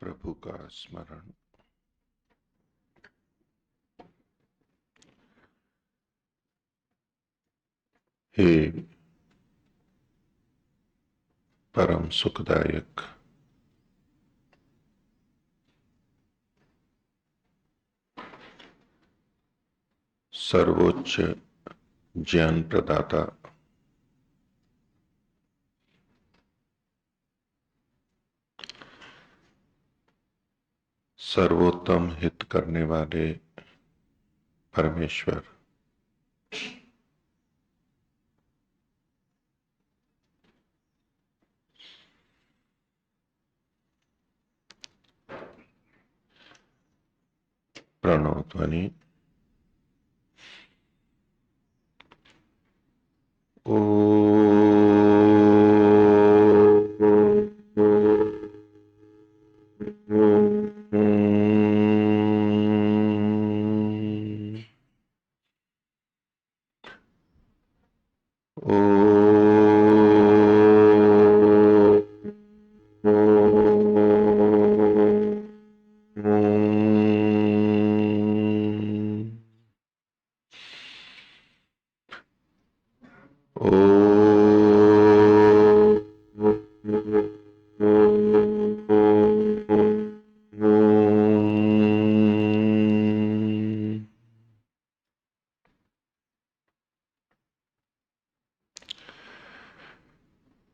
प्रभु का स्मरण। हे परम सुखदायक सर्वोच्च ज्ञान प्रदाता, सर्वोत्तम हित करने वाले परमेश्वर, प्रणव ध्वनि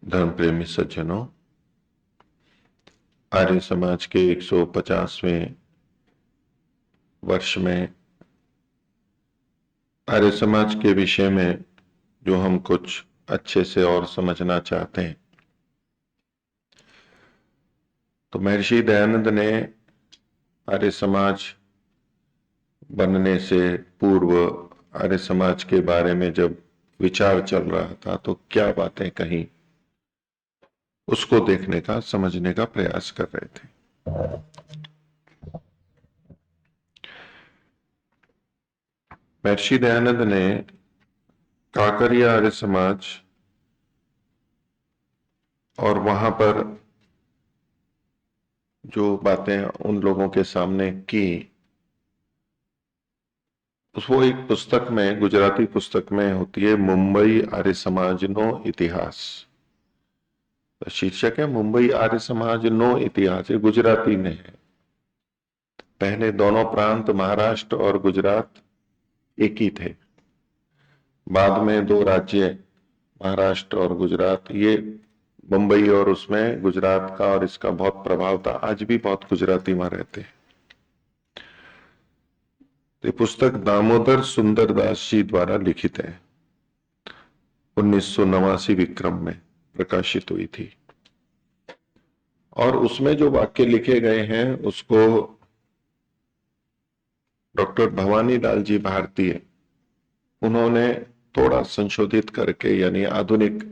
धर्म प्रेमी सज्जनों, आर्य समाज के 150वें वर्ष में आर्य समाज के विषय में जो हम कुछ अच्छे से और समझना चाहते हैं, तो महर्षि दयानंद ने आर्य समाज बनने से पूर्व आर्य समाज के बारे में जब विचार चल रहा था तो क्या बातें कही, उसको देखने का, समझने का प्रयास कर रहे थे। महर्षि दयानंद ने काकरिया आर्य समाज और वहां पर जो बातें उन लोगों के सामने की, वो एक पुस्तक में, गुजराती पुस्तक में होती है, मुंबई आर्य समाज नो इतिहास। शीर्षक है मुंबई आर्य समाज नो इतिहास। ये गुजराती में है। पहले दोनों प्रांत महाराष्ट्र और गुजरात एक ही थे, बाद में दो राज्य महाराष्ट्र और गुजरात, ये मुंबई और उसमें गुजरात का और इसका बहुत प्रभाव था। आज भी बहुत गुजराती वहां रहते हैं। ये पुस्तक दामोदर सुंदरदास जी द्वारा लिखित है, 1989 विक्रम में प्रकाशित हुई थी। और उसमें जो वाक्य लिखे गए हैं उसको डॉक्टर भवानी लाल जी भारतीय, उन्होंने थोड़ा संशोधित करके, यानी आधुनिक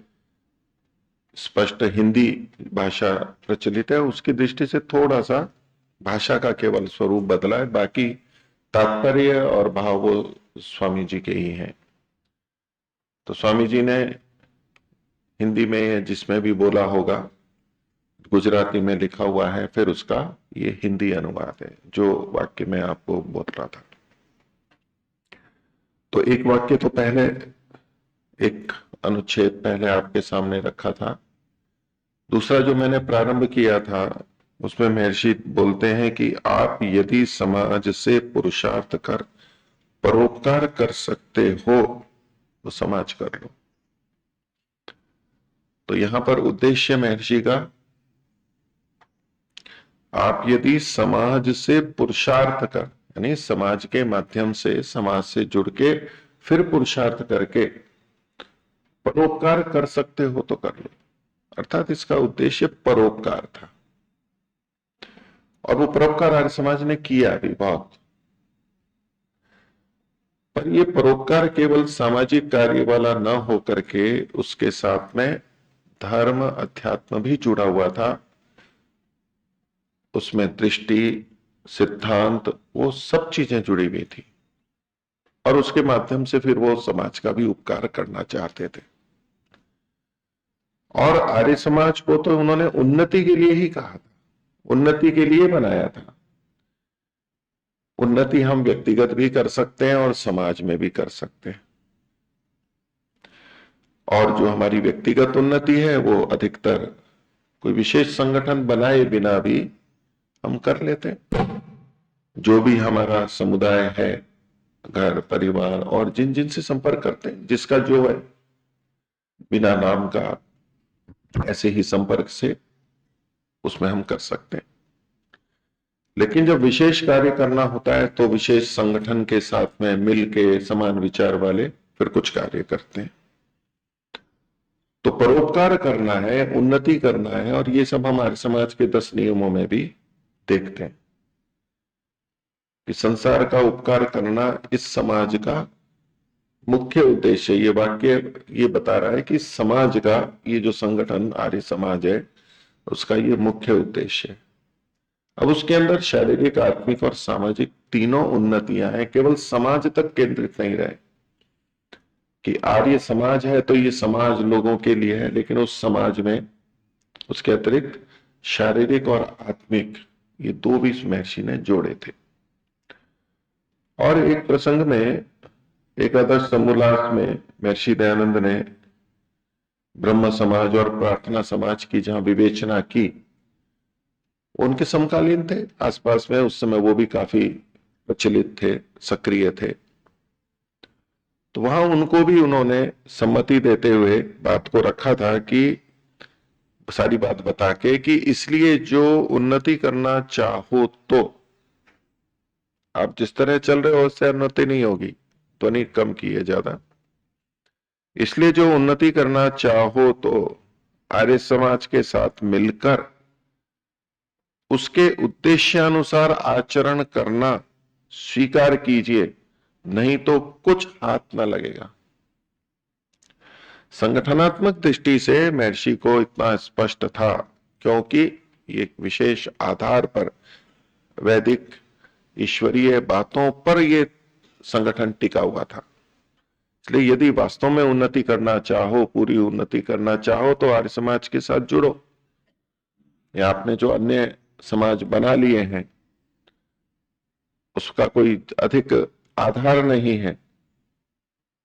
स्पष्ट हिंदी भाषा प्रचलित है, उसकी दृष्टि से थोड़ा सा भाषा का केवल स्वरूप बदला है, बाकी तात्पर्य और भाव वो स्वामी जी के ही हैं। तो स्वामी जी ने हिंदी में जिसमें भी बोला होगा, गुजराती में लिखा हुआ है, फिर उसका ये हिंदी अनुवाद है जो वाक्य मैं आपको बोल रहा था। तो एक वाक्य तो पहले, एक अनुच्छेद पहले आपके सामने रखा था। दूसरा जो मैंने प्रारंभ किया था, उसमें महर्षि बोलते हैं कि आप यदि समाज से पुरुषार्थ कर परोपकार कर सकते हो तो समाज कर लो। तो यहां पर उद्देश्य महर्षि का, आप यदि समाज से पुरुषार्थ कर, यानी समाज के माध्यम से, समाज से जुड़ के फिर पुरुषार्थ करके परोपकार कर सकते हो तो कर लो। अर्थात इसका उद्देश्य परोपकार था, और वो परोपकार आर्य समाज ने किया भी बहुत। पर ये परोपकार केवल सामाजिक कार्य वाला न हो करके उसके साथ में धर्म अध्यात्म भी जुड़ा हुआ था। उसमें दृष्टि, सिद्धांत, वो सब चीजें जुड़ी हुई थी, और उसके माध्यम से फिर वो समाज का भी उपकार करना चाहते थे। और आर्य समाज को तो उन्होंने उन्नति के लिए ही कहा था। उन्नति के लिए बनाया था। उन्नति हम व्यक्तिगत भी कर सकते हैं और समाज में भी कर सकते हैं। और जो हमारी व्यक्तिगत उन्नति है वो अधिकतर कोई विशेष संगठन बनाए बिना भी हम कर लेते हैं। जो भी हमारा समुदाय है, घर परिवार और जिन जिन से संपर्क करते हैं, जिसका जो है, बिना नाम का ऐसे ही संपर्क से उसमें हम कर सकते हैं। लेकिन जब विशेष कार्य करना होता है तो विशेष संगठन के साथ में मिलके समान विचार वाले फिर कुछ कार्य करते हैं। तो परोपकार करना है, उन्नति करना है, और ये सब हमारे समाज के 10 नियमों में भी देखते हैं कि संसार का उपकार करना इस समाज का मुख्य उद्देश्य। ये वाक्य ये बता रहा है कि समाज का ये जो संगठन आर्य समाज है उसका ये मुख्य उद्देश्य है। अब उसके अंदर शारीरिक, आत्मिक और सामाजिक तीनों उन्नतियां हैं, केवल समाज तक केंद्रित नहीं रहे कि आर्य समाज है तो ये समाज लोगों के लिए है, लेकिन उस समाज में उसके अतिरिक्त शारीरिक और आत्मिक ये दो भी महर्षि ने जोड़े थे। और एक प्रसंग में एकादश समोल्लास में महर्षि दयानंद ने ब्रह्म समाज और प्रार्थना समाज की जहां विवेचना की, उनके समकालीन थे आसपास में, उस समय वो भी काफी प्रचलित थे, सक्रिय थे। तो वहां उनको भी उन्होंने सम्मति देते हुए बात को रखा था कि सारी बात बता के कि इसलिए जो उन्नति करना चाहो तो आप जिस तरह चल रहे हो उससे उन्नति नहीं होगी, तो नहीं कम की है ज्यादा। इसलिए जो उन्नति करना चाहो तो आर्य समाज के साथ मिलकर उसके उद्देश्यानुसार आचरण करना स्वीकार कीजिए, नहीं तो कुछ हाथ न लगेगा। संगठनात्मक दृष्टि से महर्षि को इतना स्पष्ट था क्योंकि एक विशेष आधार पर वैदिक ईश्वरीय बातों पर यह संगठन टिका हुआ था। इसलिए यदि वास्तव में उन्नति करना चाहो, पूरी उन्नति करना चाहो, तो आर्य समाज के साथ जुड़ो। या आपने जो अन्य समाज बना लिए हैं उसका कोई अधिक आधार नहीं है,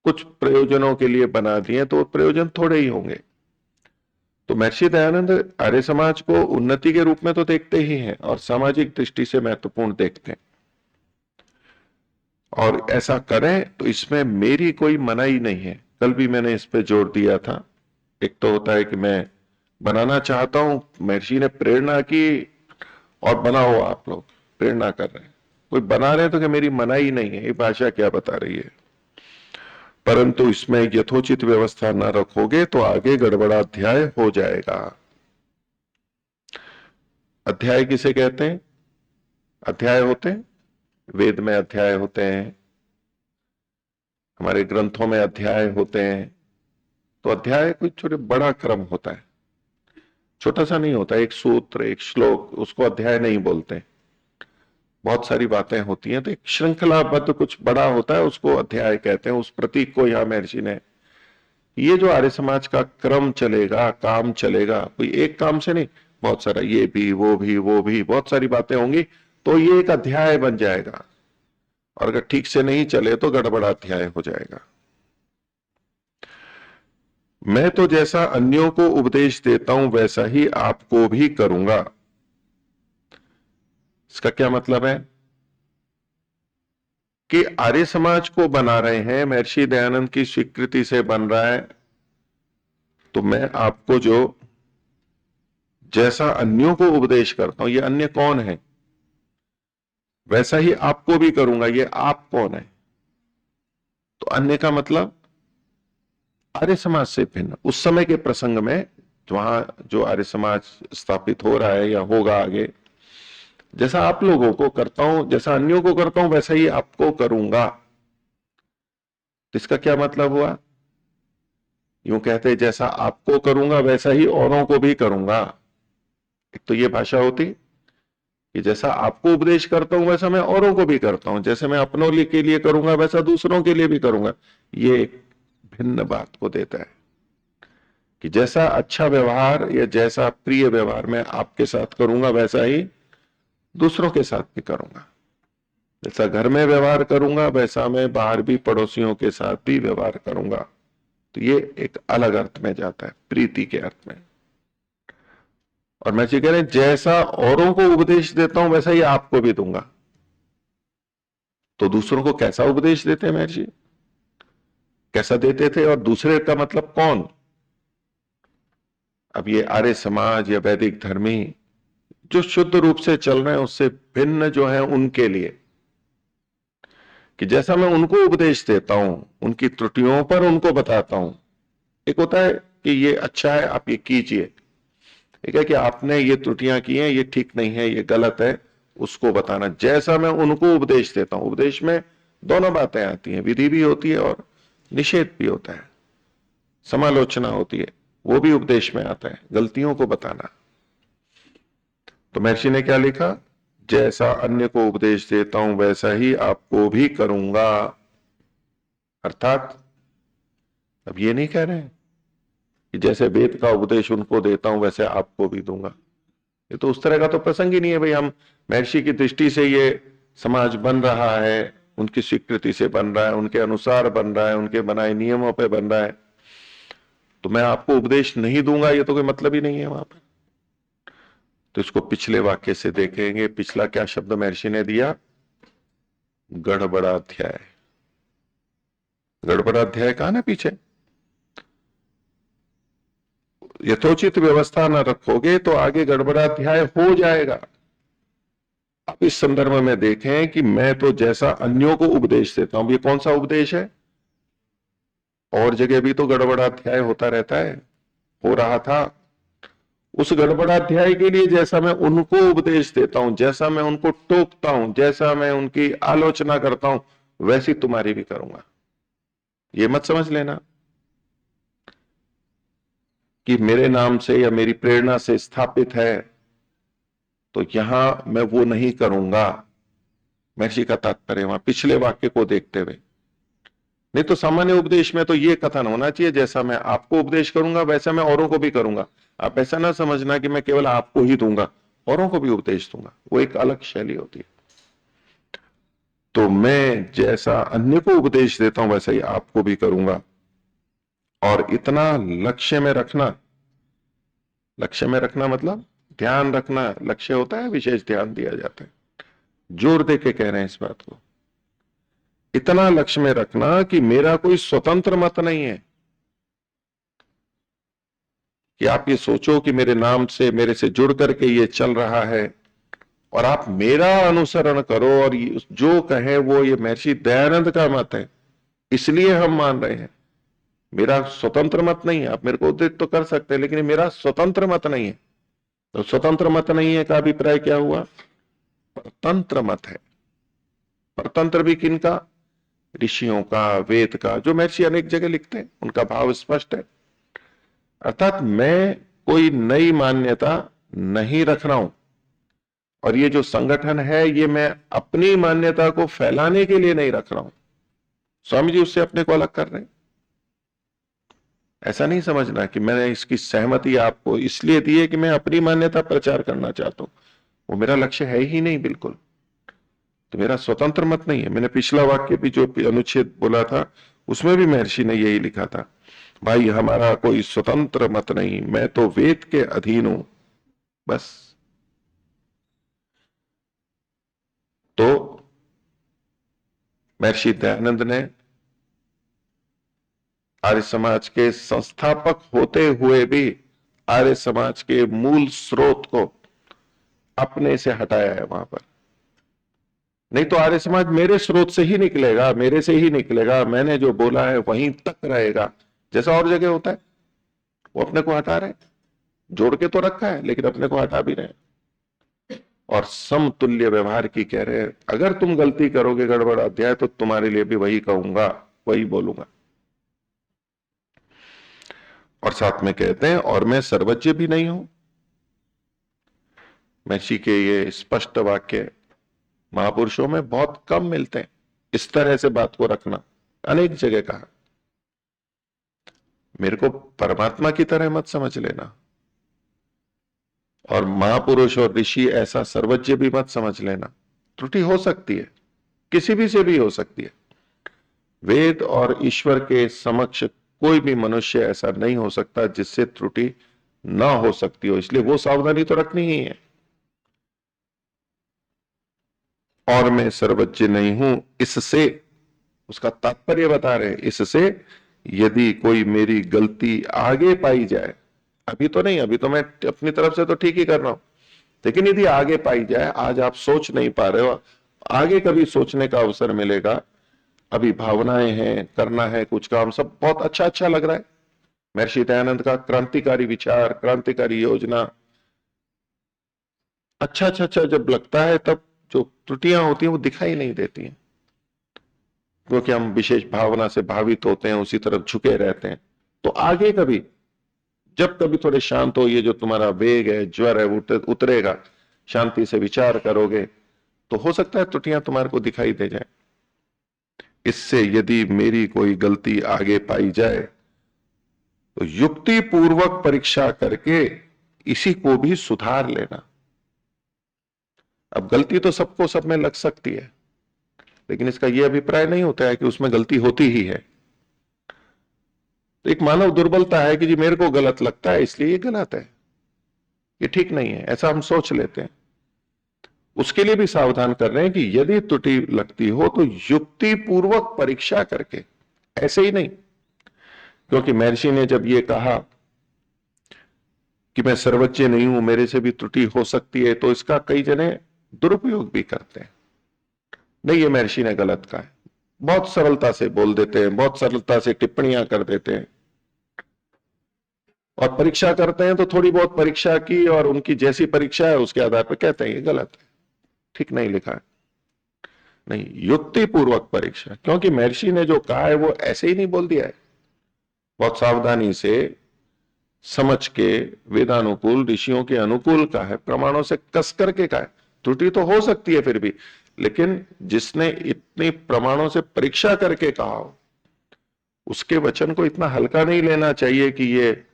कुछ प्रयोजनों के लिए बना दिए तो प्रयोजन थोड़े ही होंगे। तो महर्षि दयानंद आर्य समाज को उन्नति के रूप में तो देखते ही हैं और सामाजिक दृष्टि से महत्वपूर्ण देखते हैं, और ऐसा करें तो इसमें मेरी कोई मनाही नहीं है। कल भी मैंने इस पे जोर दिया था। एक तो होता है कि मैं बनाना चाहता हूं, महर्षि ने प्रेरणा की और बनाओ, आप लोग प्रेरणा कर रहे हैं, कोई बना रहे हैं, तो कि मेरी मनाही नहीं है, ये भाषा क्या बता रही है। परंतु इसमें यथोचित व्यवस्था न रखोगे तो आगे गड़बड़ा अध्याय हो जाएगा। अध्याय किसे कहते हैं? अध्याय होते हैं, वेद में अध्याय होते हैं, हमारे ग्रंथों में अध्याय होते हैं। तो अध्याय कोई छोटे बड़ा क्रम होता है, छोटा सा नहीं होता। एक सूत्र, एक श्लोक, उसको अध्याय नहीं बोलते। बहुत सारी बातें होती हैं, तो एक श्रृंखलाबद्ध कुछ बड़ा होता है, उसको अध्याय कहते हैं। उस प्रतीक को यहां महर्षि ने, ये जो आर्य समाज का क्रम चलेगा, काम चलेगा, कोई एक काम से नहीं, बहुत सारा, ये भी वो भी वो भी, बहुत सारी बातें होंगी, तो ये एक अध्याय बन जाएगा। और अगर ठीक से नहीं चले तो गड़बड़ा अध्याय हो जाएगा। मैं तो जैसा अन्यों को उपदेश देता हूं वैसा ही आपको भी करूंगा। इसका क्या मतलब है कि आर्य समाज को बना रहे हैं, महर्षि दयानंद की स्वीकृति से बन रहा है, तो मैं आपको जो जैसा अन्यों को उपदेश करता हूं, ये अन्य कौन है, वैसा ही आपको भी करूंगा। ये आप कौन है? तो अन्य का मतलब आर्य समाज से भिन्न। उस समय के प्रसंग में वहां जो आर्य समाज स्थापित हो रहा है या होगा आगे, जैसा आप लोगों को करता हूं, जैसा अन्यों को करता हूं, वैसा ही आपको करूंगा। तो इसका क्या मतलब हुआ? यूं कहते जैसा आपको करूंगा वैसा ही औरों को भी करूंगा। एक तो ये भाषा होती कि जैसा आपको उपदेश करता हूं वैसा मैं औरों को भी करता हूं, जैसे मैं अपनों के लिए करूंगा वैसा दूसरों के लिए भी करूंगा। ये एक भिन्न बात को देता है कि जैसा अच्छा व्यवहार या जैसा प्रिय व्यवहार मैं आपके साथ करूंगा वैसा ही दूसरों के साथ भी करूंगा। जैसा घर में व्यवहार करूंगा वैसा मैं बाहर भी पड़ोसियों के साथ भी व्यवहार करूंगा। तो ये एक अलग अर्थ में जाता है, प्रीति के अर्थ में। और मैं जी कह रहे हैं जैसा औरों को उपदेश देता हूं वैसा ही आपको भी दूंगा। तो दूसरों को कैसा उपदेश देते हैं महर्षि, कैसा देते थे, और दूसरे का मतलब कौन? अब ये आर्य समाज या वैदिक धर्मी जो शुद्ध रूप से चल रहे हैं उससे भिन्न जो है उनके लिए, कि जैसा मैं उनको उपदेश देता हूं उनकी त्रुटियों पर उनको बताता हूं। एक होता है कि ये अच्छा है आप ये कीजिए, एक है कि आपने ये त्रुटियां की हैं ये ठीक नहीं है ये गलत है, उसको बताना। जैसा मैं उनको उपदेश देता हूं, उपदेश में दोनों बातें आती हैं, विधि भी होती है और निषेध भी होता है, समालोचना होती है, वो भी उपदेश में आता है, गलतियों को बताना। तो महर्षि ने क्या लिखा, जैसा अन्य को उपदेश देता हूं वैसा ही आपको भी करूंगा। अर्थात अब ये नहीं कह रहे हैं कि जैसे वेद का उपदेश उनको देता हूं वैसे आपको भी दूंगा। ये तो उस तरह का तो प्रसंग ही नहीं है भाई। हम महर्षि की दृष्टि से ये समाज बन रहा है, उनकी स्वीकृति से बन रहा है, उनके अनुसार बन रहा है, उनके बनाए नियमों पे बन रहा है, तो मैं आपको उपदेश नहीं दूंगा ये तो कोई मतलब ही नहीं है वहां पर। तो इसको पिछले वाक्य से देखेंगे। पिछला क्या शब्द महर्षि ने दिया, गड़बड़ाध्याय। गड़बड़ाध्याय कहा ना पीछे, यथोचित व्यवस्था न रखोगे तो आगे गड़बड़ाध्याय हो जाएगा। आप इस संदर्भ में देखें कि मैं तो जैसा अन्यों को उपदेश देता हूं, ये कौन सा उपदेश है? और जगह भी तो गड़बड़ाध्याय होता रहता है, हो रहा था। उस गड़बड़ाध्याय के लिए जैसा मैं उनको उपदेश देता हूं, जैसा मैं उनको टोकता हूं, जैसा मैं उनकी आलोचना करता हूं, वैसी तुम्हारी भी करूंगा। ये मत समझ लेना कि मेरे नाम से या मेरी प्रेरणा से स्थापित है तो यहां मैं वो नहीं करूंगा। महर्षि का तात्पर्य वहां पिछले वाक्य को देखते हुए, नहीं तो सामान्य उपदेश में तो ये कथन होना चाहिए, जैसा मैं आपको उपदेश करूंगा वैसा मैं औरों को भी करूंगा। आप ऐसा ना समझना कि मैं केवल आपको ही दूंगा, औरों को भी उपदेश दूंगा, वो एक अलग शैली होती है। तो मैं जैसा अन्य को उपदेश देता हूं वैसा ही आपको भी करूंगा। और इतना लक्ष्य में रखना, लक्ष्य में रखना मतलब ध्यान रखना, लक्ष्य होता है विशेष ध्यान दिया जाता है, जोर दे के कह रहे हैं इस बात को। इतना लक्ष्य में रखना कि मेरा कोई स्वतंत्र मत नहीं है, कि आप ये सोचो कि मेरे नाम से मेरे से जुड़ करके ये चल रहा है और आप मेरा अनुसरण करो और जो कहे वो ये महर्षि दयानंद का मत है इसलिए हम मान रहे हैं। मेरा स्वतंत्र मत नहीं है। आप मेरे को उद्धृत तो कर सकते हैं लेकिन मेरा स्वतंत्र मत नहीं है। तो स्वतंत्र मत नहीं है का अभिप्राय क्या हुआ, परतंत्र मत है। परतंत्र भी किनका, ऋषियों का, वेद का, जो महर्षि अनेक जगह लिखते हैं, उनका भाव स्पष्ट है। अर्थात मैं कोई नई मान्यता नहीं रख रहा हूं, और ये जो संगठन है ये मैं अपनी मान्यता को फैलाने के लिए नहीं रख रहा हूं। स्वामी जी उससे अपने को अलग कर रहे हैं। ऐसा नहीं समझना कि मैंने इसकी सहमति आपको इसलिए दी है कि मैं अपनी मान्यता प्रचार करना चाहता हूं, वो मेरा लक्ष्य है ही नहीं बिल्कुल। तो मेरा स्वतंत्र मत नहीं है। मैंने पिछला वाक्य भी जो अनुच्छेद बोला था उसमें भी महर्षि ने यही लिखा था, भाई हमारा कोई स्वतंत्र मत नहीं, मैं तो वेद के अधीन हूं बस। तो महर्षि दयानंद ने आर्य समाज के संस्थापक होते हुए भी आर्य समाज के मूल स्रोत को अपने से हटाया है वहां पर। नहीं तो आर्य समाज मेरे स्रोत से ही निकलेगा, मेरे से ही निकलेगा, मैंने जो बोला है वहीं तक रहेगा, जैसा और जगह होता है। वो अपने को हटा रहे, जोड़ के तो रखा है लेकिन अपने को हटा भी रहे। और समतुल्य व्यवहार की कह रहे हैं, अगर तुम गलती करोगे गड़बड़ अध्याय तो तुम्हारे लिए भी वही कहूंगा, वही बोलूंगा। और साथ में कहते हैं और मैं सर्वज्ञ भी नहीं हूं। महर्षि के ये स्पष्ट वाक्य महापुरुषों में बहुत कम मिलते हैं। इस तरह से बात को रखना, अनेक जगह कहा। मेरे को परमात्मा की तरह मत समझ लेना, और महापुरुष और ऋषि ऐसा सर्वज्ञ भी मत समझ लेना। त्रुटि हो सकती है, किसी भी से भी हो सकती है। वेद और ईश्वर के समक्ष कोई भी मनुष्य ऐसा नहीं हो सकता जिससे त्रुटि ना हो सकती हो, इसलिए वो सावधानी तो रखनी ही है। और मैं सर्वज्ञ नहीं हूं इससे, उसका तात्पर्य बता रहे हैं, इससे यदि कोई मेरी गलती आगे पाई जाए, अभी तो नहीं, अभी तो मैं अपनी तरफ से तो ठीक ही कर रहा हूं, लेकिन यदि आगे पाई जाए, आज आप सोच नहीं पा रहे हो, आगे कभी सोचने का अवसर मिलेगा, अभी भावनाएं हैं, करना है कुछ काम, सब बहुत अच्छा अच्छा लग रहा है, महर्षि दयानंद का क्रांतिकारी विचार, क्रांतिकारी योजना, अच्छा अच्छा अच्छा जब लगता है, तब जो त्रुटियां होती हैं वो दिखाई नहीं देती हैं, क्योंकि हम विशेष भावना से भावित होते हैं, उसी तरफ झुके रहते हैं। तो आगे कभी, जब कभी थोड़े शांत हो, ये जो तुम्हारा वेग है, ज्वर है, उतरेगा, शांति से विचार करोगे, तो हो सकता है त्रुटियां तुम्हारे को दिखाई दे जाए। इससे यदि मेरी कोई गलती आगे पाई जाए तो युक्ति पूर्वक परीक्षा करके इसी को भी सुधार लेना। अब गलती तो सबको सब में लग सकती है, लेकिन इसका यह अभिप्राय नहीं होता है कि उसमें गलती होती ही है। तो एक मानव दुर्बलता है कि जी मेरे को गलत लगता है इसलिए ये गलत है, ये ठीक नहीं है, ऐसा हम सोच लेते हैं। उसके लिए भी सावधान कर रहे हैं कि यदि त्रुटि लगती हो तो युक्ति पूर्वक परीक्षा करके, ऐसे ही नहीं। क्योंकि महर्षि ने जब ये कहा कि मैं सर्वज्ञ नहीं हूं, मेरे से भी त्रुटि हो सकती है, तो इसका कई जने दुरुपयोग भी करते हैं। नहीं, ये महर्षि ने गलत कहा है, बहुत सरलता से बोल देते हैं, बहुत सरलता से टिप्पणियां कर देते हैं, और परीक्षा करते हैं तो थोड़ी बहुत परीक्षा की और उनकी जैसी परीक्षा है उसके आधार पर कहते हैं ये गलत है, ठीक नहीं लिखा है। नहीं, युक्ति पूर्वक परीक्षा, क्योंकि महर्षि ने जो कहा है वो ऐसे ही नहीं बोल दिया है, बहुत सावधानी से समझ के, वेदानुकूल, ऋषियों के अनुकूल का है, प्रमाणों से कस करके का है। त्रुटि तो हो सकती है फिर भी, लेकिन जिसने इतनी प्रमाणों से परीक्षा करके कहा हो, उसके वचन को इतना हल्का नहीं लेना चाहिए कि ये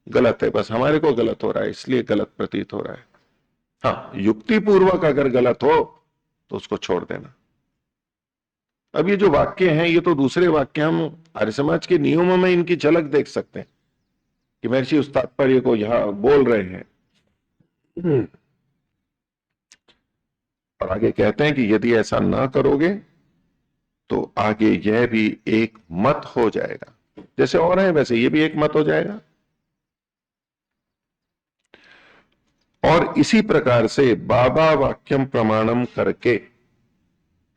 गलत है, बस हमारे को गलत हो रहा है इसलिए गलत प्रतीत हो रहा है। हाँ, युक्ति पूर्वक अगर गलत हो तो उसको छोड़ देना। अब ये जो वाक्य हैं, ये तो दूसरे वाक्य हम आर्य समाज के नियमों में इनकी झलक देख सकते हैं कि महर्षि उस तात्पर्य को यहां बोल रहे हैं। और आगे कहते हैं कि यदि ऐसा ना करोगे तो आगे यह भी एक मत हो जाएगा, जैसे और है वैसे ये भी एक मत हो जाएगा। और इसी प्रकार से बाबा वाक्यम प्रमाणम करके,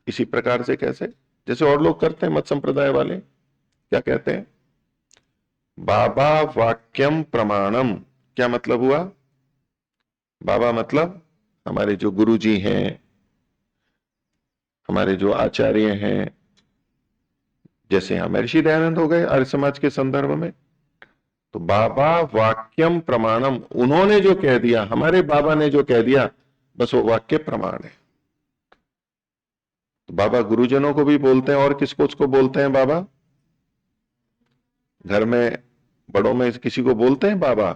इसी प्रकार से कैसे, जैसे और लोग करते हैं, मत संप्रदाय वाले क्या कहते हैं, बाबा वाक्यम प्रमाणम, क्या मतलब हुआ? बाबा मतलब हमारे जो गुरु जी हैं, हमारे जो आचार्य हैं, जैसे यहां महर्षि दयानंद हो गए आर्य समाज के संदर्भ में, तो बाबा वाक्यम प्रमाणम, उन्होंने जो कह दिया, हमारे बाबा ने जो कह दिया, बस वो वाक्य प्रमाण है। तो बाबा गुरुजनों को भी बोलते हैं, और किसको उसको बोलते हैं बाबा? घर में बड़ों में किसी को बोलते हैं बाबा,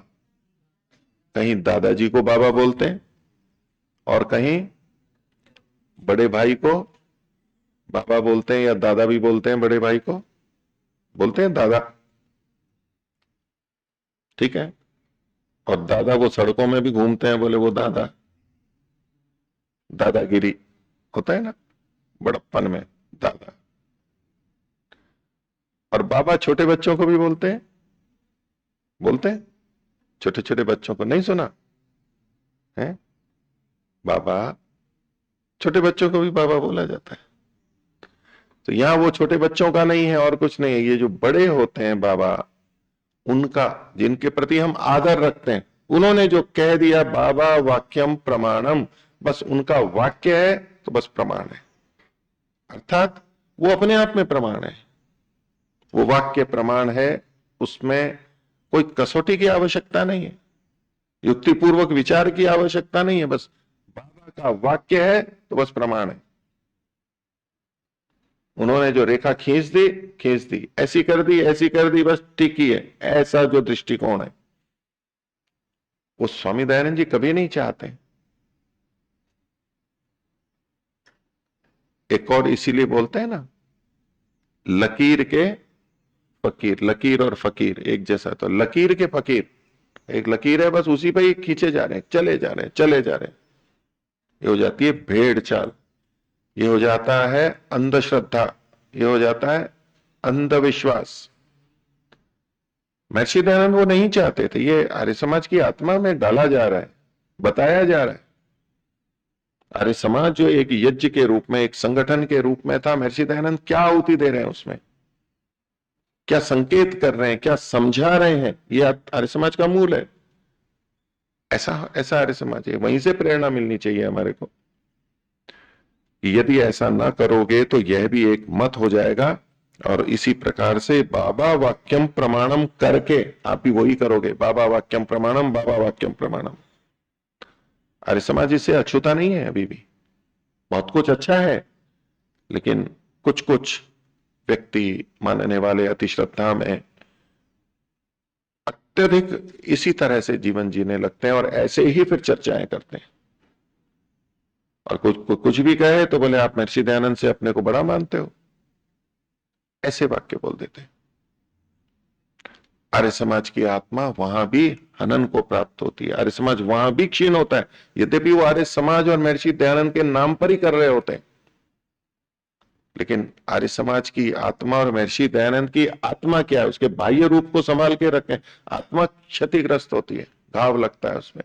कहीं दादाजी को बाबा बोलते हैं, और कहीं बड़े भाई को बाबा बोलते हैं, या दादा भी बोलते हैं, बड़े भाई को बोलते हैं दादा, ठीक है। और दादा वो सड़कों में भी घूमते हैं, बोले वो दादा, दादागिरी होता है ना बड़प्पन में, दादा। और बाबा छोटे बच्चों को भी बोलते हैं, बोलते हैं छोटे छोटे बच्चों को, नहीं सुना है? बाबा, छोटे बच्चों को भी बाबा बोला जाता है। तो यहां वो छोटे बच्चों का नहीं है और कुछ नहीं है, ये जो बड़े होते हैं बाबा, उनका, जिनके प्रति हम आदर रखते हैं, उन्होंने जो कह दिया बाबा वाक्यम प्रमाणम, बस उनका वाक्य है तो बस प्रमाण है, अर्थात वो अपने आप में प्रमाण है, वो वाक्य प्रमाण है, उसमें कोई कसौटी की आवश्यकता नहीं है, युक्तिपूर्वक विचार की आवश्यकता नहीं है, बस बाबा का वाक्य है तो बस प्रमाण है। उन्होंने जो रेखा खींच दी, ऐसी कर दी, ऐसी कर दी, बस ठीक ही है, ऐसा जो दृष्टिकोण है। वो स्वामी दयानंद जी कभी नहीं चाहते। एक और इसीलिए बोलते हैं ना, लकीर के फकीर, लकीर और फकीर एक जैसा, तो लकीर के फकीर, एक लकीर है बस उसी पे ही खींचे जा रहे हैं, चले जा रहे हैं, चले जा रहे हैं। ये हो जाती है भेड़ चाल, ये हो जाता है अंधश्रद्धा, ये हो जाता है अंधविश्वास। महर्षि दयानंद वो नहीं चाहते थे, ये आर्य समाज की आत्मा में डाला जा रहा है, बताया जा रहा है। आर्य समाज जो एक यज्ञ के रूप में, एक संगठन के रूप में था, महर्षि दयानंद क्या आहुति दे रहे हैं उसमें, क्या संकेत कर रहे हैं, क्या समझा रहे हैं, ये आर्य समाज का मूल है। ऐसा ऐसा आर्य समाज है, वहीं से प्रेरणा मिलनी चाहिए हमारे को। यदि ऐसा ना करोगे तो यह भी एक मत हो जाएगा, और इसी प्रकार से बाबा वाक्यम प्रमाणम करके आप भी वही करोगे, बाबा वाक्यम प्रमाणम, बाबा वाक्यम प्रमाणम। आर्य समाज इससे अछूता नहीं है, अभी भी बहुत कुछ अच्छा है, लेकिन कुछ कुछ व्यक्ति मानने वाले अति श्रद्धा में अत्यधिक इसी तरह से जीवन जीने लगते हैं और ऐसे ही फिर चर्चाएं करते हैं। और कुछ भी कहे तो बोले आप महर्षि दयानंद से अपने को बड़ा मानते हो, ऐसे वाक्य बोल देते हैं। आर्य समाज की आत्मा वहां भी हनन को प्राप्त होती है, आर्य समाज वहां भी क्षीण होता है, यद्यपि वो आर्य समाज और महर्षि दयानंद के नाम पर ही कर रहे होते हैं। लेकिन आर्य समाज की आत्मा और महर्षि दयानंद की आत्मा क्या है, उसके बाह्य रूप को संभाल के रखें, आत्मा क्षतिग्रस्त होती है, घाव लगता है उसमें।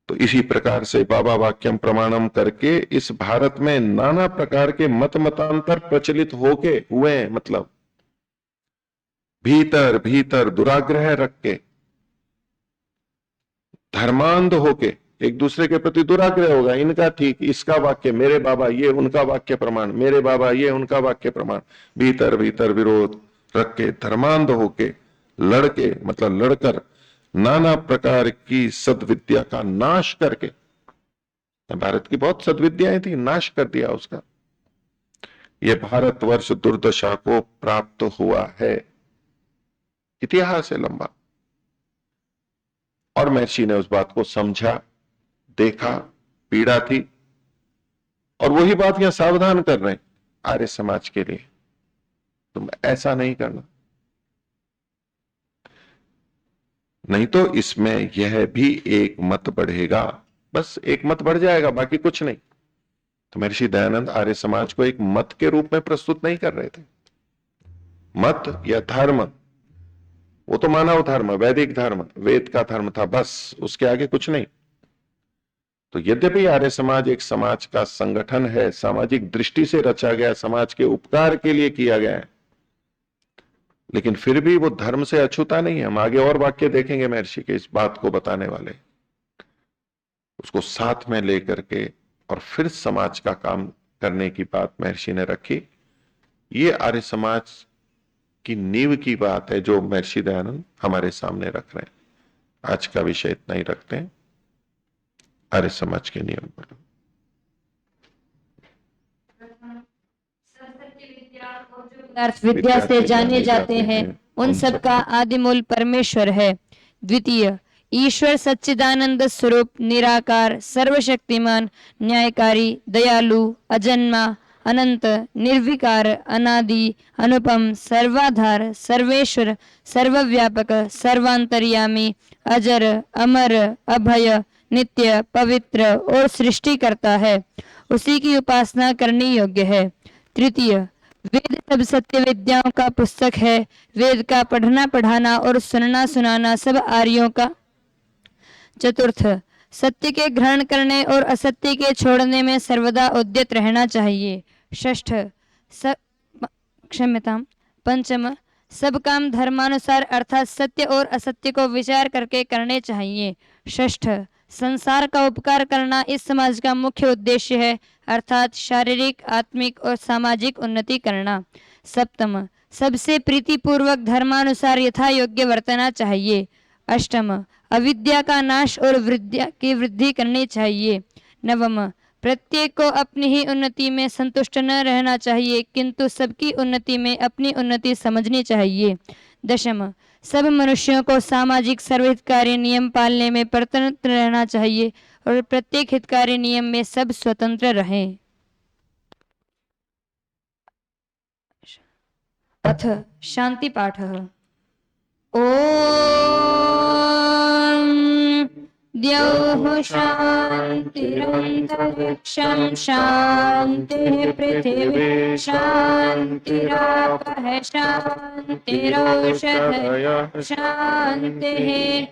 तो इसी प्रकार से बाबा वाक्यम प्रमाणम करके इस भारत में नाना प्रकार के मत मतांतर प्रचलित होके हुए हैं, मतलब भीतर भीतर दुराग्रह रख के, धर्मांध होके एक दूसरे के प्रति दुराग्रह होगा, इनका ठीक, इसका वाक्य मेरे बाबा, ये उनका वाक्य प्रमाण, मेरे बाबा ये उनका वाक्य प्रमाण, भीतर भीतर विरोध रख के, धर्मांध होके, लड़के मतलब लड़कर नाना प्रकार की सद्विद्या का नाश करके, भारत की बहुत सद्विद्याएं थी, नाश कर दिया उसका। यह भारतवर्ष दुर्दशा को प्राप्त हुआ है, इतिहास है लंबा। और महर्षि ने उस बात को समझा, देखा, पीड़ा थी, और वही बात यहां सावधान कर रहे हैं आर्य समाज के लिए, तुम ऐसा नहीं करना, नहीं तो इसमें यह भी एक मत बढ़ेगा, बस एक मत बढ़ जाएगा, बाकी कुछ नहीं। तो महर्षि दयानंद आर्य समाज को एक मत के रूप में प्रस्तुत नहीं कर रहे थे। मत या धर्म, वो तो मानव धर्म, वैदिक धर्म, वेद का धर्म था, बस उसके आगे कुछ नहीं। तो यद्यपि आर्य समाज एक समाज का संगठन है, सामाजिक दृष्टि से रचा गया, समाज के उपकार के लिए किया गया है, लेकिन फिर भी वो धर्म से अछूता नहीं है। हम आगे और वाक्य देखेंगे महर्षि के इस बात को बताने वाले, उसको साथ में लेकर के और फिर समाज का काम करने की बात महर्षि ने रखी। ये आर्य समाज की नींव की बात है जो महर्षि दयानंद हमारे सामने रख रहे हैं। आज का विषय इतना ही रखते हैं, आर्य समाज के नियम पर। पदार्थ विद्या से जाने जाते हैं, उन सब का आदि मूल परमेश्वर है। द्वितीय, ईश्वर सच्चिदानंद स्वरूप, निराकार, सर्वशक्तिमान, न्यायकारी, दयालु, अजन्मा, अनंत, निर्विकार, अनादि, अनुपम, सर्वाधार, सर्वेश्वर, सर्वव्यापक, सर्वांतर्यामी, अजर, अमर, अभय, नित्य, पवित्र और सृष्टि करता है, उसी की उपासना करनी योग्य है। तृतीय, वेद सब सत्य विद्याओं का पुस्तक है। वेद का पढ़ना पढ़ाना और सुनना सुनाना सब आर्यों का। चतुर्थ, सत्य के ग्रहण करने और असत्य के छोड़ने में सर्वदा उद्यत रहना चाहिए। षष्ठ, क्षम्यताम। पंचम, सब काम धर्मानुसार अर्थात सत्य और असत्य को विचार करके करने चाहिए। षष्ठ, संसार का उपकार करना इस समाज का मुख्य उद्देश्य है, अर्थात शारीरिक, आत्मिक और सामाजिक उन्नति करना। सप्तम, सबसे प्रीतिपूर्वक धर्मानुसार यथा योग्य वर्तना चाहिए। अष्टम, अविद्या का नाश और विद्या की वृद्धि करनी चाहिए। नवम, प्रत्येक को अपनी ही उन्नति में संतुष्ट न रहना चाहिए, किंतु सबकी उन्नति में अपनी उन्नति समझनी चाहिए। दशम, सब मनुष्यों को सामाजिक सर्वहितकारी नियम पालने में प्रयत्नरत रहना चाहिए और प्रत्येक हितकारी नियम में सब स्वतंत्र रहें। अथ शांति पाठः। ओम द्यौः शान्तिरन्तरिक्षं शान्तिः पृथिवी शान्तिरापः शान्तिरौषधयः शान्तिः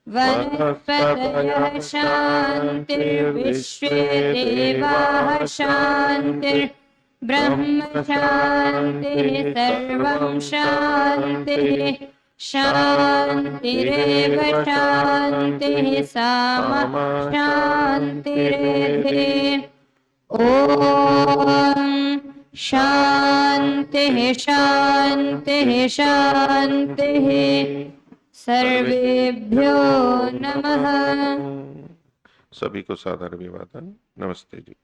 वनस्पतयः शान्तिर्विश्वे देवाः शान्तिर्ब्रह्म शान्तिः सर्वं शान्तिः शान्तिरेव शान्तिः सामा शान्तिरेधि। ॐ शान्तिः शान्तिः शान्तिः। सर्वेभ्यो नमः। सभी को सादर अभिवादन। नमस्ते जी।